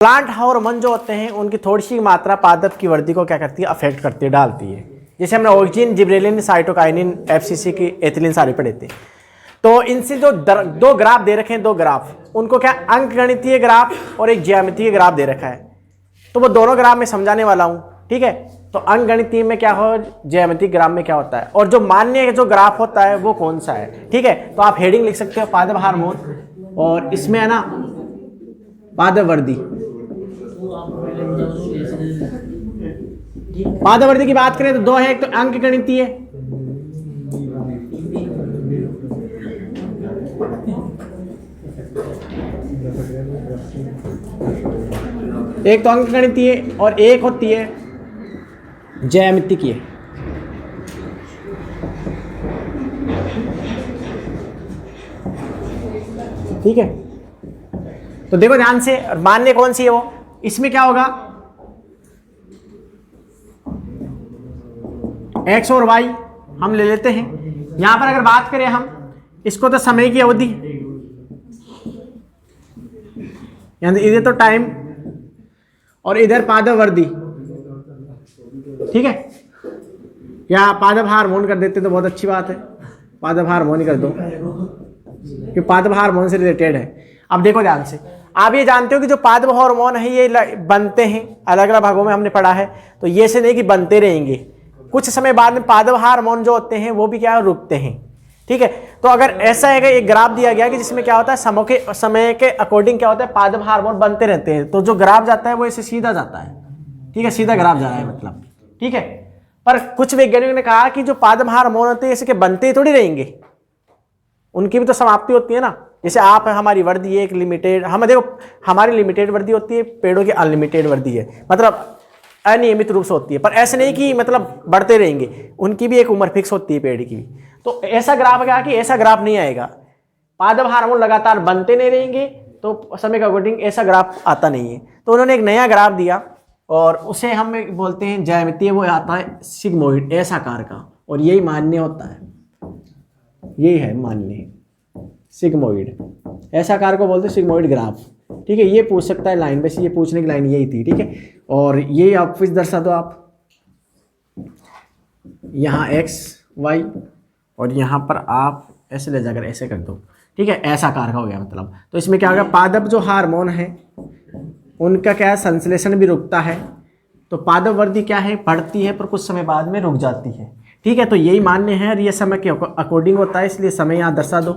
Plant hormone जो होते हैं उनकी थोड़ी सी मात्रा पादप की वृद्धि को क्या करती है, अफेक्ट करती है, डालती है। जैसे हमने ऑक्सिन, जिब्रेलिन, साइटोकाइनिन, एफसीसी की एथिलीन सारे पढ़े थे। तो इनसे जो दो ग्राफ दे रखे हैं, दो ग्राफ, उनको क्या अंकगणितीय ग्राफ और एक ज्यामितीय ग्राफ दे रखा है। तो वो दोनों ग्राफ में समझाने वाला हूँ, ठीक है। तो अंकगणितीय में क्या हो, ज्यामितीय ग्राफ में क्या होता है, और जो मान्य जो ग्राफ होता है वो कौन सा है, ठीक है। तो आप हेडिंग लिख सकते हो पादप हार्मोन, और इसमें है ना पादप वृद्धि। पादप वृद्धि की बात करें तो दो है, एक तो अंकगणितीय, एक तो अंकगणितीय और एक होती है ज्यामितीय। ठीक है, तो देखो ध्यान से, मान्य कौन सी है वो, इसमें क्या होगा, एक्स और वाई हम ले लेते हैं। यहां पर अगर बात करें हम इसको, तो समय की अवधि, यानी इधर तो टाइम और इधर पादप वृद्धि, ठीक है। या पादप हार्मोन कर देते तो बहुत अच्छी बात है, पादप हार्मोन ही कर दो कि पादप हार्मोन से रिलेटेड है। अब देखो ध्यान से, आप ये जानते हो कि जो पादप हार्मोन है ये बनते हैं अलग अलग भागों में, हमने पढ़ा है। तो ये से नहीं कि बनते रहेंगे, कुछ समय बाद में पादप हार्मोन जो होते हैं वो भी क्या रुकते हैं, ठीक है। तो अगर ऐसा है कि एक ग्राफ दिया गया कि जिसमें क्या होता है, समय के अकॉर्डिंग क्या होता है, पादप हार्मोन बनते रहते हैं, तो जो ग्राफ जाता है वो ऐसे सीधा जाता है, ठीक है, सीधा ग्राफ जा रहा है मतलब, ठीक है। पर कुछ वैज्ञानिकों ने कहा कि जो पादप हार्मोन होते हैं ऐसे के बनते ही थोड़ी रहेंगे, उनकी भी तो समाप्ति होती है ना। जैसे आप है, हमारी वृद्धि एक लिमिटेड, हम देखो हमारी लिमिटेड वृद्धि होती है, पेड़ों की अनलिमिटेड वृद्धि है, मतलब अनियमित रूप से होती है। पर ऐसे नहीं कि मतलब बढ़ते रहेंगे, उनकी भी एक उम्र फिक्स होती है पेड़ की। तो ऐसा ग्राफ क्या कि ऐसा ग्राफ नहीं आएगा, पादप हार्मोन लगातार बनते नहीं रहेंगे, तो समय के अकॉर्डिंग ऐसा ग्राफ आता नहीं है। तो उन्होंने एक नया ग्राफ दिया और उसे हम बोलते हैं ज्यामितीय, वो आता है सिग्मोइड, ऐसा आकार का, और यही मान्य होता है, यही है मान्य सिग्मोइड, ऐसा आकार को बोलते हैं सिग्मोइड ग्राफ, ठीक है। ये पूछ सकता है लाइन, वैसे ये पूछने की लाइन यही थी, ठीक है। और ये आप फिर दर्शा दो, आप यहाँ एक्स वाई और यहाँ पर आप ऐसे ले जाकर ऐसे कर दो, ठीक है, ऐसा आकार का हो गया मतलब। तो इसमें क्या होगा, पादप जो हार्मोन है उनका क्या है, संश्लेषण भी रुकता है, तो पादप वृद्धि क्या है, बढ़ती है पर कुछ समय बाद में रुक जाती है, ठीक है। तो यही मान्य है और ये समय के अकॉर्डिंग होता है, इसलिए समय यहाँ दर्शा दो।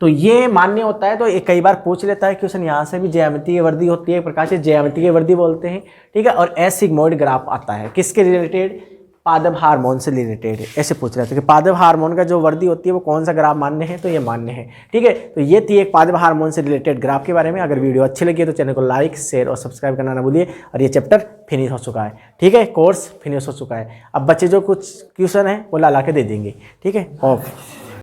तो ये मान्य होता है। तो एक कई बार पूछ लेता है क्वेश्चन, यहाँ से भी ज्यामितीय वृद्धि होती है, एक प्रकार से ज्यामितीय वृद्धि बोलते हैं, ठीक है। और एसिग्मोइड ग्राफ आता है, किसके रिलेटेड, पादप हार्मोन से रिलेटेड, ऐसे पूछ रहे थे कि पादप हार्मोन का जो वृद्धि होती है वो कौन सा ग्राफ मान्य है, तो ये मान्य है, ठीक है। तो ये थी एक पादप हार्मोन से रिलेटेड ग्राफ के बारे में। अगर वीडियो अच्छी लगी तो चैनल को लाइक, शेयर और सब्सक्राइब करना ना भूलिए। और ये चैप्टर फिनिश हो चुका है, ठीक है, कोर्स फिनिश हो चुका है। अब बच्चे जो कुछ क्वेश्चन है वो ला के दे देंगे, ठीक है। ऑफ।